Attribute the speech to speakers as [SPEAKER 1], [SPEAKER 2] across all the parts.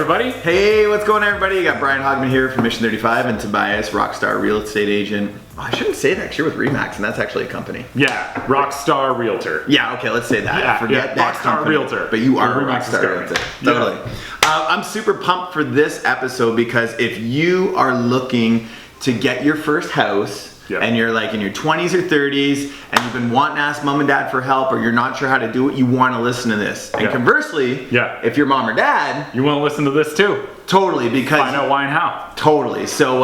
[SPEAKER 1] everybody.
[SPEAKER 2] Hey, what's going on, everybody? You got Brian Hogben here from Mission 35 and Tobias, Rockstar Real Estate Agent. Oh, I shouldn't say that because you're with Remax, and that's actually a company.
[SPEAKER 1] Yeah, Rockstar Realtor.
[SPEAKER 2] Yeah, okay, let's say that. Forget that
[SPEAKER 1] Rockstar
[SPEAKER 2] company,
[SPEAKER 1] Realtor.
[SPEAKER 2] But you are a
[SPEAKER 1] Remax
[SPEAKER 2] Rockstar Realtor. Totally. I'm super pumped for this episode because if you are looking to get your first house, and you're like in your 20s or 30s and you've been wanting to ask mom and dad for help, or you're not sure how to do it, you want to listen to this. And conversely, if you're mom or dad,
[SPEAKER 1] you want to listen to this too.
[SPEAKER 2] Totally, because
[SPEAKER 1] find out why and how.
[SPEAKER 2] Totally. So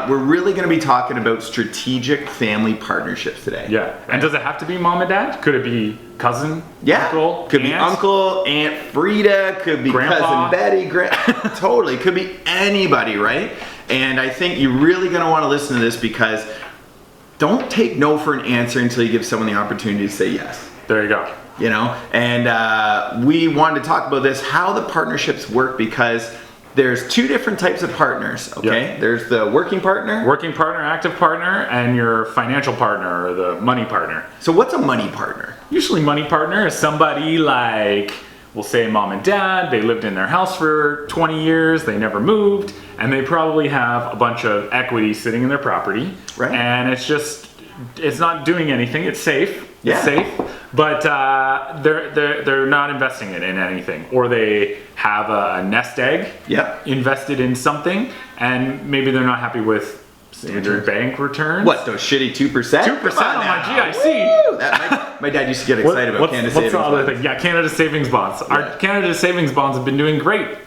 [SPEAKER 2] we're really going to be talking about strategic family partnerships today.
[SPEAKER 1] Yeah. Right? And does it have to be mom and dad? Could it be cousin, uncle,
[SPEAKER 2] could
[SPEAKER 1] aunt?
[SPEAKER 2] Be uncle, Aunt Frida, could be
[SPEAKER 1] grandpa,
[SPEAKER 2] cousin Betty, totally, could be anybody, right? And I think you're really going to want to listen to this because don't take no for an answer until you give someone the opportunity to say yes.
[SPEAKER 1] There you go.
[SPEAKER 2] You know, and we wanted to talk about this, how the partnerships work, because there's two different types of partners, okay? Yep. There's the working partner,
[SPEAKER 1] active partner, and your financial partner, or the money partner.
[SPEAKER 2] So what's a money partner?
[SPEAKER 1] Usually money partner is somebody like, we'll say mom and dad, they lived in their house for 20 years, they never moved, and they probably have a bunch of equity sitting in their property.
[SPEAKER 2] Right.
[SPEAKER 1] And it's not doing anything, it's safe. It's safe, but they're not investing it in anything, or they have a nest egg invested in something, and maybe they're not happy with their bank returns.
[SPEAKER 2] What, those shitty 2%?
[SPEAKER 1] 2% on my GIC.
[SPEAKER 2] My dad used to get excited about Canada Savings Bonds.
[SPEAKER 1] What's the other thing? Yeah, Canada Savings Bonds. Our Canada Savings Bonds have been doing great.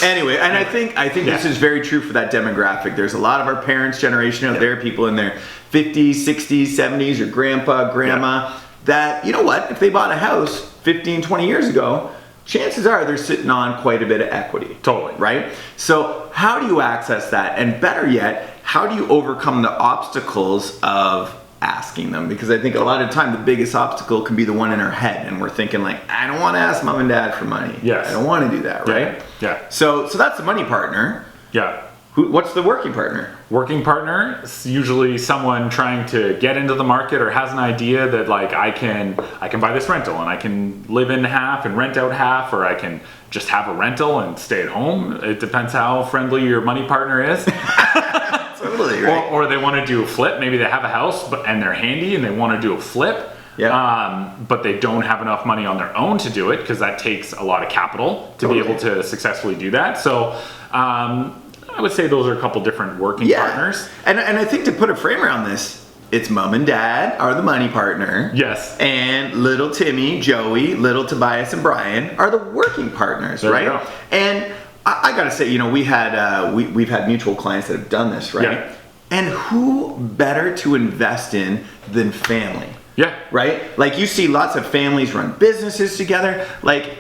[SPEAKER 2] Anyway, and I think this is very true for that demographic. There's a lot of our parents' generation out there, people in their 50s, 60s, 70s, your grandpa, grandma, that, you know what, if they bought a house 15, 20 years ago, chances are they're sitting on quite a bit of equity.
[SPEAKER 1] Totally.
[SPEAKER 2] Right? So how do you access that? And better yet, how do you overcome the obstacles of asking them? Because I think a lot of the time the biggest obstacle can be the one in our head, and we're thinking like, I don't want to ask mom and dad for money. I don't want to do that, right?
[SPEAKER 1] Yeah.
[SPEAKER 2] So that's the money partner.
[SPEAKER 1] Yeah.
[SPEAKER 2] What's the working partner?
[SPEAKER 1] Working partner is usually someone trying to get into the market, or has an idea that like I can buy this rental and I can live in half and rent out half, or I can just have a rental and stay at home. It depends how friendly your money partner is.
[SPEAKER 2] Totally, right.
[SPEAKER 1] Or they want to do a flip. Maybe they have a house and they're handy and they want to do a flip. But they don't have enough money on their own to do it, because that takes a lot of capital to be able to successfully do that. So I would say those are a couple different working partners.
[SPEAKER 2] And I think to put a frame around this, it's mom and dad are the money partner.
[SPEAKER 1] Yes.
[SPEAKER 2] And little Timmy, Joey, little Tobias, and Brian are the working partners, right?
[SPEAKER 1] You go.
[SPEAKER 2] And I gotta say, you know, we've had mutual clients that have done this, right?
[SPEAKER 1] Yeah.
[SPEAKER 2] And who better to invest in than family?
[SPEAKER 1] Yeah.
[SPEAKER 2] Right? Like, you see lots of families run businesses together. Like,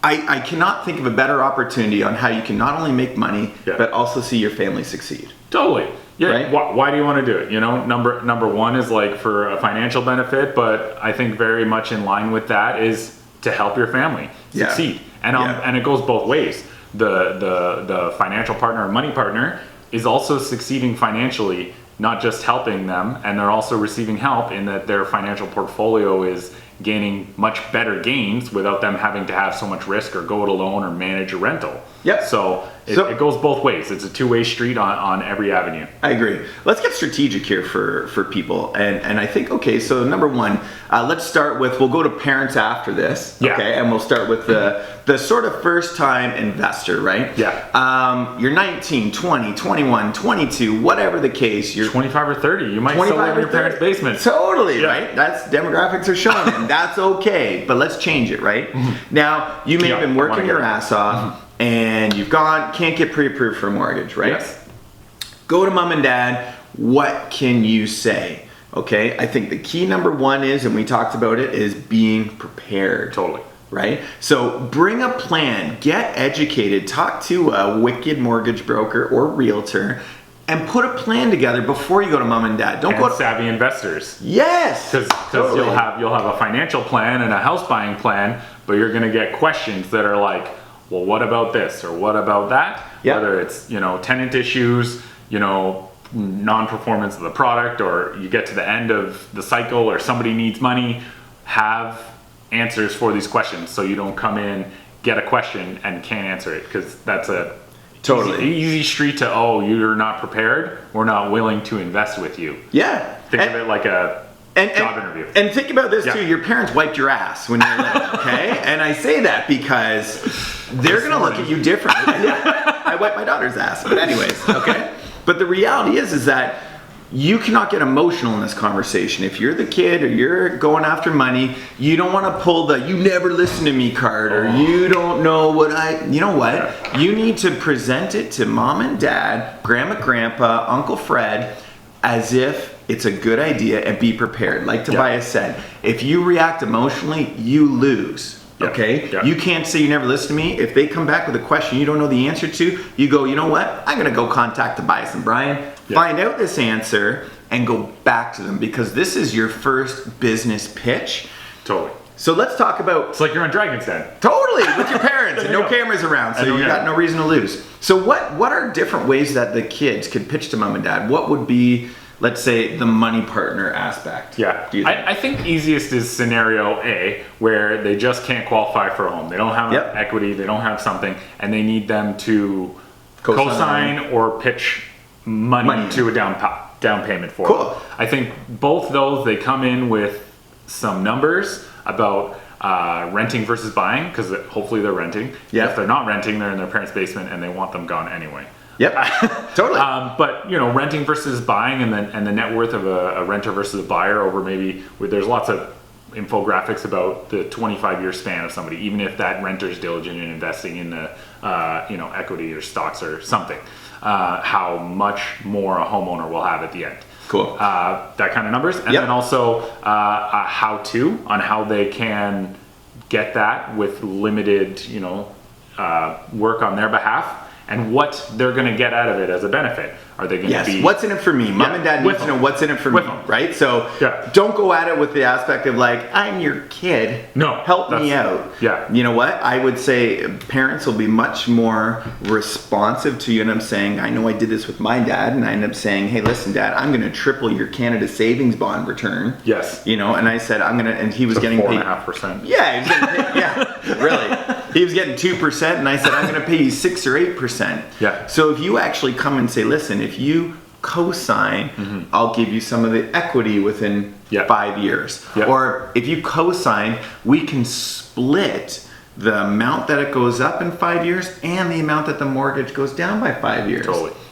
[SPEAKER 2] I cannot think of a better opportunity on how you can not only make money, but also see your family succeed.
[SPEAKER 1] Totally. Yeah.
[SPEAKER 2] Right?
[SPEAKER 1] Why do you want to do it? You know, number one is like for a financial benefit, but I think very much in line with that is to help your family succeed. And it goes both ways. The financial partner or money partner is also succeeding financially, not just helping them, and they're also receiving help in that their financial portfolio is gaining much better gains without them having to have so much risk or go it alone or manage a rental.
[SPEAKER 2] Yep.
[SPEAKER 1] So it goes both ways. It's a two-way street on every avenue.
[SPEAKER 2] I agree. Let's get strategic here for people. And I think, okay, so number one, let's start with, we'll go to parents after this. Okay. And we'll start with the sort of first-time investor, right?
[SPEAKER 1] Yeah.
[SPEAKER 2] You're 19, 20, 21, 22, whatever the case. You're
[SPEAKER 1] 25 or 30. You might still live in your parents' basement.
[SPEAKER 2] Totally, right? That's demographics are showing, and that's okay. But let's change it, right? Now, you may have been working your ass off, and you've can't get pre-approved for a mortgage, right?
[SPEAKER 1] Yes.
[SPEAKER 2] Go to mom and dad. What can you say? Okay, I think the key number one is, and we talked about it, is being prepared.
[SPEAKER 1] Totally.
[SPEAKER 2] Right? So bring a plan, get educated, talk to a wicked mortgage broker or realtor, and put a plan together before you go to mom and dad. Don't go to
[SPEAKER 1] savvy investors.
[SPEAKER 2] Yes.
[SPEAKER 1] Because
[SPEAKER 2] totally.
[SPEAKER 1] you'll have a financial plan and a house buying plan, but you're going to get questions that are like, well, what about this or what about that?
[SPEAKER 2] Yep.
[SPEAKER 1] Whether it's, tenant issues, non-performance of the product, or you get to the end of the cycle or somebody needs money, have answers for these questions so you don't come in get a question and can't answer it, because that's a easy street to, oh, you're not prepared, we're not willing to invest with you.
[SPEAKER 2] Yeah.
[SPEAKER 1] Think of it like a job interview.
[SPEAKER 2] And think about this too, your parents wiped your ass when you were little, okay? And I say that because they're gonna look at you differently. I wiped my daughter's ass, but anyways, okay? But the reality is that you cannot get emotional in this conversation. If you're the kid or you're going after money, you don't want to pull the "you never listen to me" card, or you don't know what you know what? Yeah. You need to present it to mom and dad, grandma, grandpa, Uncle Fred, as if it's a good idea, and be prepared. Like Tobias said, if you react emotionally, you lose. Okay? You can't say "you never listen to me." If they come back with a question you don't know the answer to, you go, "You know what? I'm gonna go contact Tobias and Brian, find out this answer, and go back to them," because this is your first business pitch.
[SPEAKER 1] Totally.
[SPEAKER 2] So let's talk about...
[SPEAKER 1] It's like you're on Dragon's Den.
[SPEAKER 2] Totally, with your parents, and no cameras around, so you got no reason to lose. So what are different ways that the kids could pitch to mom and dad? What would be, let's say, the money partner aspect?
[SPEAKER 1] Yeah, I think easiest is scenario A, where they just can't qualify for a home. They don't have equity, they don't have something, and they need them to co-sign or pitch money to a down payment for them. I think both those, they come in with some numbers about renting versus buying, because hopefully they're renting. If they're not renting, they're in their parents' basement and they want them gone anyway.
[SPEAKER 2] Totally.
[SPEAKER 1] But renting versus buying, and the net worth of a renter versus a buyer over maybe, there's lots of infographics about the 25-year span of somebody, even if that renter's diligent in investing in the equity or stocks or something, how much more a homeowner will have at the end. That kind of numbers, and then also a how-to on how they can get that with limited work on their behalf, and what they're going to get out of it as a benefit. Are they going to be...
[SPEAKER 2] what's in it for me? Mom and dad need to know what's in it for me, right? So don't go at it with the aspect of like, I'm your kid.
[SPEAKER 1] No.
[SPEAKER 2] Help me out. You know what? I would say parents will be much more responsive to you, and I'm saying, I know I did this with my dad, and I end up saying, hey, listen, Dad, I'm going to triple your Canada savings bond return. And I said, I'm going to... And he was getting paid...
[SPEAKER 1] 4.5%.
[SPEAKER 2] Yeah, he was getting paid, really. He was getting 2%, and I said, I'm going to pay you 6 or 8%. So if you actually come and say, listen, if you co-sign, I'll give you some of the equity within 5 years. Or if you co-sign, we can split the amount that it goes up in 5 years and the amount that the mortgage goes down by 5 years.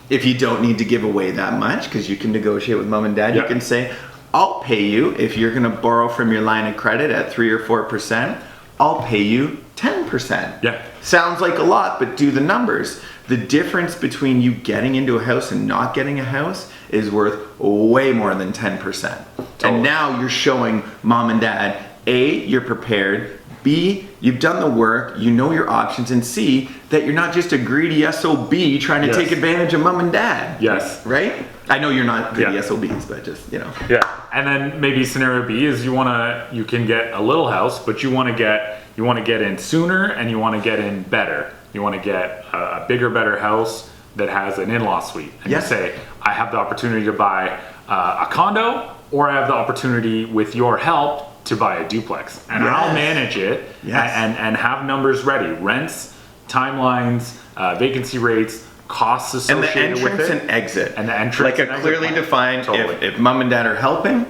[SPEAKER 2] If you don't need to give away that much, because you can negotiate with mom and dad, you can say, I'll pay you, if you're going to borrow from your line of credit at 3 or 4%, I'll pay you 10%. Sounds like a lot, but do the numbers. The difference between you getting into a house and not getting a house is worth way more than 10%. And now you're showing mom and dad, A, you're prepared, B, you've done the work, you know your options, and C, that you're not just a greedy SOB trying to take advantage of mom and dad. Right? I know you're not greedy SOBs, but just,
[SPEAKER 1] And then maybe scenario B is you can get a little house, but you want to get in sooner, and you want to get in better. You want to get a bigger, better house that has an in-law suite. And you say, I have the opportunity to buy a condo, or I have the opportunity with your help to buy a duplex. And I'll manage it and have numbers ready. Rents, timelines, vacancy rates, costs associated with it.
[SPEAKER 2] And the entrance and exit.
[SPEAKER 1] And the entrance
[SPEAKER 2] like a clearly defined, if mom and dad are helping,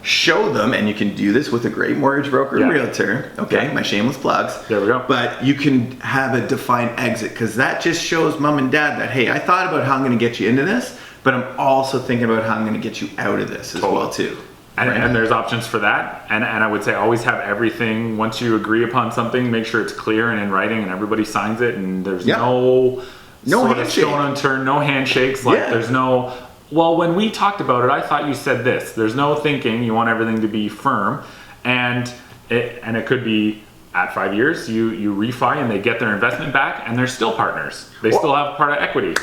[SPEAKER 2] show them, and you can do this with a great mortgage broker and realtor. My shameless plugs.
[SPEAKER 1] There we go.
[SPEAKER 2] But you can have a defined exit, because that just shows mom and dad that, hey, I thought about how I'm going to get you into this, but I'm also thinking about how I'm going to get you out of this as well too.
[SPEAKER 1] And there's options for that. And I would say always have everything, once you agree upon something, make sure it's clear and in writing and everybody signs it, and there's no stone unturned, no handshakes. There's no... Well, when we talked about it, I thought you said this. There's no thinking. You want everything to be firm, and it could be at 5 years you refi and they get their investment back, and they're still partners. They still have part of equity.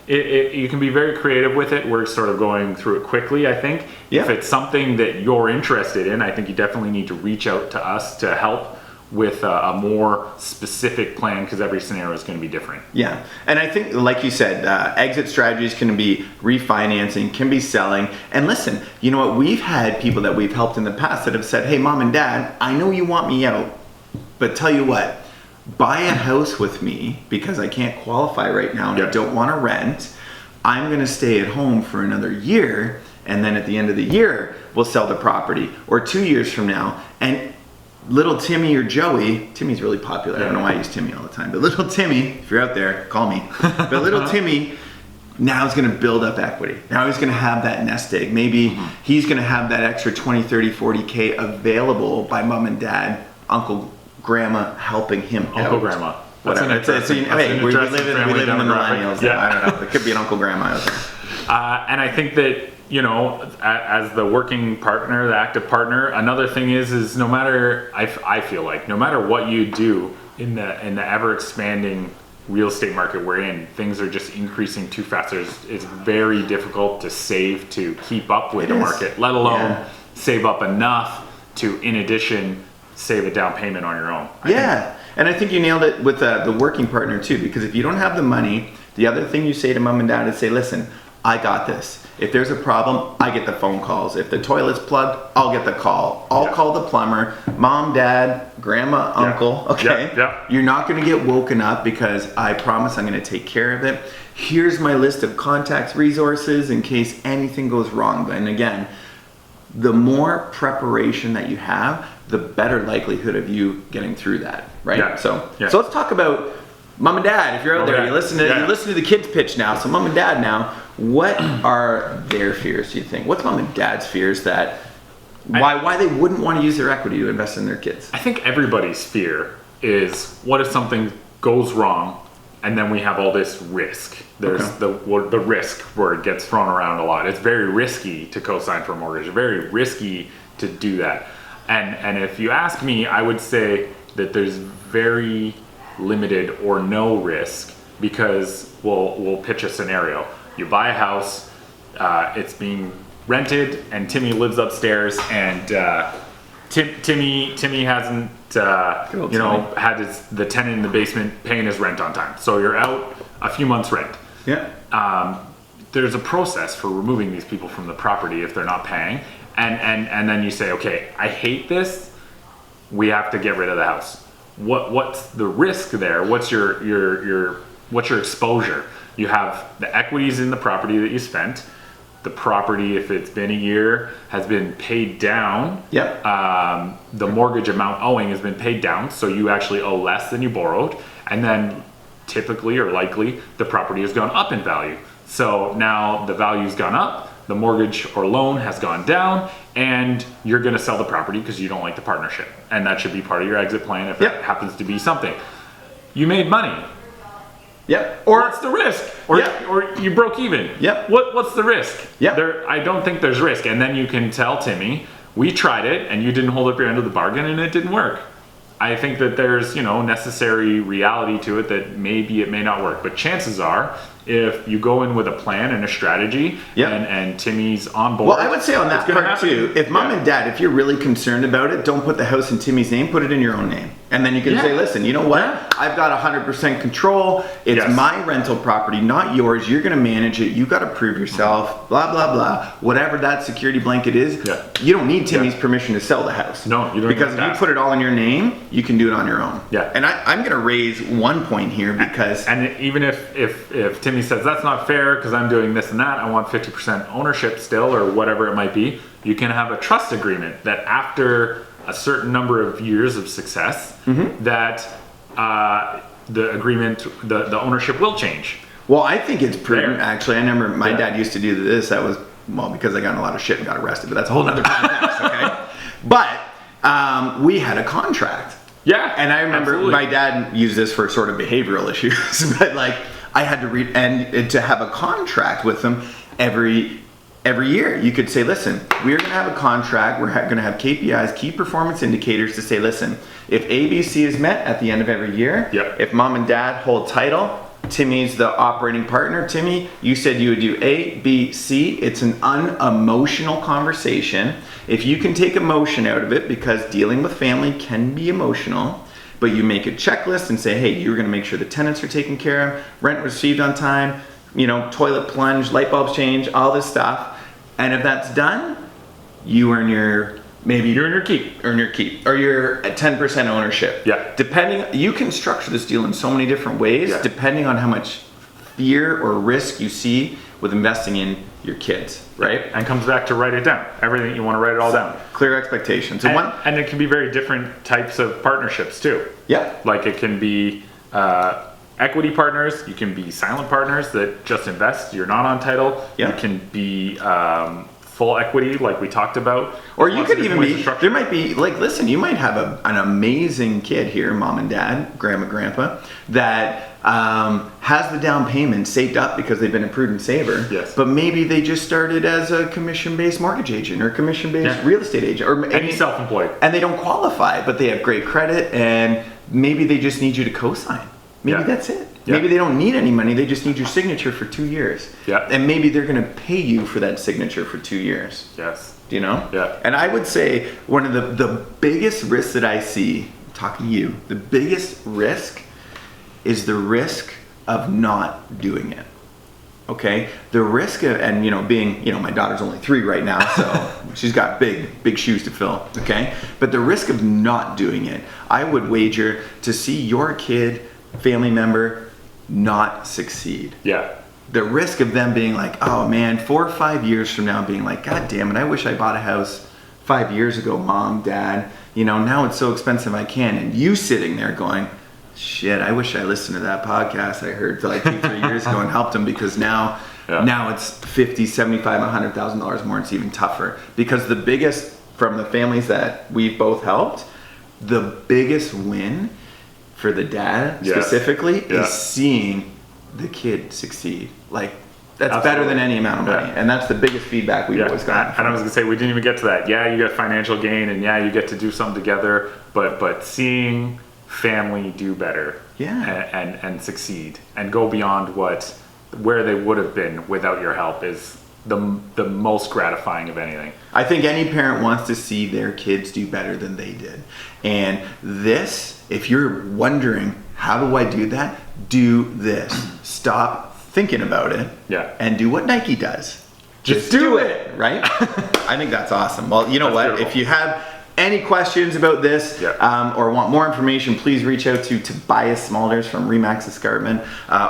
[SPEAKER 1] You can be very creative with it. We're sort of going through it quickly, I think. If it's something that you're interested in, I think you definitely need to reach out to us to help with a more specific plan, because every scenario is going to be different.
[SPEAKER 2] And I think, like you said, exit strategies can be refinancing, can be selling. And listen, you know what? We've had people that we've helped in the past that have said, hey, mom and dad, I know you want me out, but tell you what, buy a house with me because I can't qualify right now and I don't want to rent. I'm going to stay at home for another year, and then at the end of the year, we'll sell the property. Or 2 years from now, and little Timmy or Joey, Timmy's really popular, I don't know why I use Timmy all the time, but little Timmy, if you're out there, call me. But little Timmy now is going to build up equity. Now he's going to have that nest egg. Maybe he's going to have that extra 20, 30, 40K available by mom and dad, uncle, grandma helping him out.
[SPEAKER 1] Uncle, grandma.
[SPEAKER 2] Whatever. We live in the millennials.
[SPEAKER 1] Yeah.
[SPEAKER 2] I don't know. It could be an uncle, grandma.
[SPEAKER 1] And I think that, as the working partner, the active partner, another thing is no matter, I feel like no matter what you do in the ever expanding real estate market we're in, things are just increasing too fast. It's very difficult to save to keep up with the market, let alone save up enough to, in addition, save a down payment on your own.
[SPEAKER 2] And I think you nailed it with the working partner too, because if you don't have the money, the other thing you say to mom and dad is say, listen, I got this. If there's a problem, I get the phone calls. If the toilet's plugged, I'll get the call. I'll call the plumber. Mom, dad, grandma, uncle. Okay. You're not going to get woken up because I promise I'm going to take care of it. Here's my list of contacts, resources in case anything goes wrong. And again, the more preparation that you have, the better likelihood of you getting through that, right? So let's talk about mom and dad. If you're out there, you listen to the kids pitch now. So mom and dad now, what are their fears, do you think? What's mom and dad's fears that why they wouldn't want to use their equity to invest in their kids?
[SPEAKER 1] I think everybody's fear is, what if something goes wrong and then we have all this risk? There's the risk word gets thrown around a lot. It's very risky to co-sign for a mortgage. It's very risky to do that. And if you ask me, I would say that there's very limited or no risk, because we'll pitch a scenario. You buy a house, it's being rented, and Timmy lives upstairs, and Timmy hasn't had the tenant in the basement paying his rent on time. So you're out a few months rent. There's a process for removing these people from the property if they're not paying. And then you say, okay, I hate this. We have to get rid of the house. What's the risk there? What's your exposure? You have the equities in the property that you spent. The property, if it's been a year, has been paid down. The mortgage amount owing has been paid down, so you actually owe less than you borrowed. And then typically or likely, the property has gone up in value. So now the value's gone up, the mortgage or loan has gone down, and you're going to sell the property because you don't like the partnership. And that should be part of your exit plan if it happens to be something. You made money. Or what's the risk? Or you broke even. What's the risk? I don't think there's risk. And then you can tell Timmy, we tried it and you didn't hold up your end of the bargain and it didn't work. I think that there's, necessary reality to it that maybe it may not work. But chances are, if you go in with a plan and a strategy and Timmy's on board.
[SPEAKER 2] Well, I would say on that part too, if mom and dad, if you're really concerned about it, don't put the house in Timmy's name, put it in your own name. And then you can say, listen, you know what? I've got 100% control. It's my rental property, not yours. You're going to manage it. You got to prove yourself, blah, blah, blah. Whatever that security blanket is, you don't need Timmy's permission to sell the house.
[SPEAKER 1] No, you don't.
[SPEAKER 2] Because if you put it all in your name, you can do it on your own. And I'm going to raise one point here because...
[SPEAKER 1] And even if Timmy says, that's not fair because I'm doing this and that, I want 50% ownership still, or whatever it might be, you can have a trust agreement that after a certain number of years of success, that the agreement, the ownership will change.
[SPEAKER 2] Well, I think it's prudent, actually. I remember my dad used to do this. That was, because I got in a lot of shit and got arrested, but that's a whole other context, okay? But we had a contract. And I remember my dad used this for sort of behavioral issues, but I had to read, and to have a contract with them every year. You could say, listen, we're going to have a contract. We're going to have KPIs, key performance indicators, to say, listen, if ABC is met at the end of every year, if mom and dad hold title, Timmy's the operating partner. Timmy, you said you would do A, B, C. It's an unemotional conversation. If you can take emotion out of it, because dealing with family can be emotional, but you make a checklist and say, hey, you're going to make sure the tenants are taken care of, rent received on time, toilet plunge, light bulbs change, all this stuff. And if that's done, you earn your maybe
[SPEAKER 1] you earn your keep.
[SPEAKER 2] Earn your keep. Or you're at 10% ownership.
[SPEAKER 1] Yeah.
[SPEAKER 2] Depending, you can structure this deal in so many different ways, depending on how much fear or risk you see with investing in your kids, right?
[SPEAKER 1] And comes back to write it down. Everything, you want to write it all down.
[SPEAKER 2] Clear expectations.
[SPEAKER 1] And it can be very different types of partnerships too.
[SPEAKER 2] Yeah.
[SPEAKER 1] Like it can be equity partners, you can be silent partners that just invest, you're not on title.
[SPEAKER 2] Yeah.
[SPEAKER 1] You can be full equity like we talked about.
[SPEAKER 2] Or you could even be, there might be, like, listen, you might have an amazing kid here, mom and dad, grandma, grandpa, that has the down payment saved up because they've been a prudent saver.
[SPEAKER 1] Yes.
[SPEAKER 2] But maybe they just started as a commission-based mortgage agent or commission-based real estate agent. Or
[SPEAKER 1] any self-employed.
[SPEAKER 2] And they don't qualify, but they have great credit and maybe they just need you to co-sign. Maybe that's it.
[SPEAKER 1] Yeah.
[SPEAKER 2] Maybe they don't need any money, they just need your signature for 2 years.
[SPEAKER 1] Yeah.
[SPEAKER 2] And maybe they're gonna pay you for that signature for 2 years.
[SPEAKER 1] Yes.
[SPEAKER 2] Do you know?
[SPEAKER 1] Yeah.
[SPEAKER 2] And I would say one of the biggest risks that I see, talking to you, the biggest risk is the risk of not doing it. Okay? The risk of, and being, my daughter's only 3 right now, so she's got big shoes to fill, okay? But the risk of not doing it, I would wager to see your kid, family member, not succeed.
[SPEAKER 1] Yeah.
[SPEAKER 2] The risk of them being like, oh man, 4 or 5 years from now being like, God damn it, I wish I bought a house 5 years ago, mom, dad, now it's so expensive I can't. And you sitting there going, shit, I wish I listened to that podcast I heard like 2-3 years ago and helped them, because now it's $50,000, $75,000, $100,000 more, and it's even tougher. Because the biggest, from the families that we've both helped, the biggest win for the dad specifically is seeing the kid succeed. Like, that's better than any amount of money. And that's the biggest feedback we've always gotten.
[SPEAKER 1] And I was gonna say, we didn't even get to that. Yeah, you get financial gain, and yeah, you get to do something together, but seeing family do better and succeed and go beyond where they would have been without your help is the most gratifying of anything.
[SPEAKER 2] I think any parent wants to see their kids do better than they did. And this, if you're wondering, how do I do that? Do this. Stop thinking about it.
[SPEAKER 1] Yeah.
[SPEAKER 2] And do what Nike does.
[SPEAKER 1] Just do it.
[SPEAKER 2] Right? I think that's awesome. Well, you know
[SPEAKER 1] That's
[SPEAKER 2] what?
[SPEAKER 1] beautiful.
[SPEAKER 2] If you have any questions about this or want more information, please reach out to Tobias Smulders from Remax Escarpment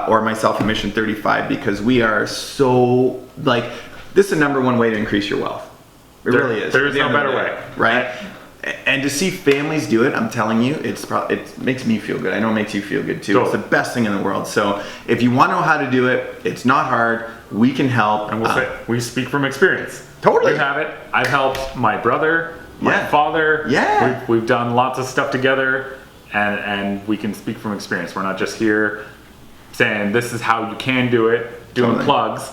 [SPEAKER 2] or myself at Mission 35, because we are so, this is the number one way to increase your wealth. It really is.
[SPEAKER 1] There is no better way.
[SPEAKER 2] Right? And to see families do it, I'm telling you, it makes me feel good. I know it makes you feel good too.
[SPEAKER 1] Totally.
[SPEAKER 2] It's the best thing in the world. So if you want to know how to do it, it's not hard. We can help.
[SPEAKER 1] And we'll say, we speak from experience.
[SPEAKER 2] Totally.
[SPEAKER 1] You have it. I've helped my brother, my father.
[SPEAKER 2] Yeah.
[SPEAKER 1] We've done lots of stuff together, and we can speak from experience. We're not just here saying this is how you can do it, doing plugs.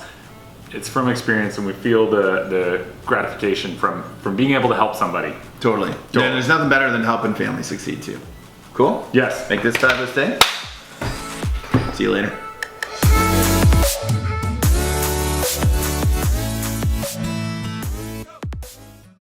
[SPEAKER 1] It's from experience, and we feel the gratification from being able to help somebody.
[SPEAKER 2] Totally. And there's nothing better than helping families succeed too. Cool?
[SPEAKER 1] Yes.
[SPEAKER 2] Make this a fabulous day. See you later.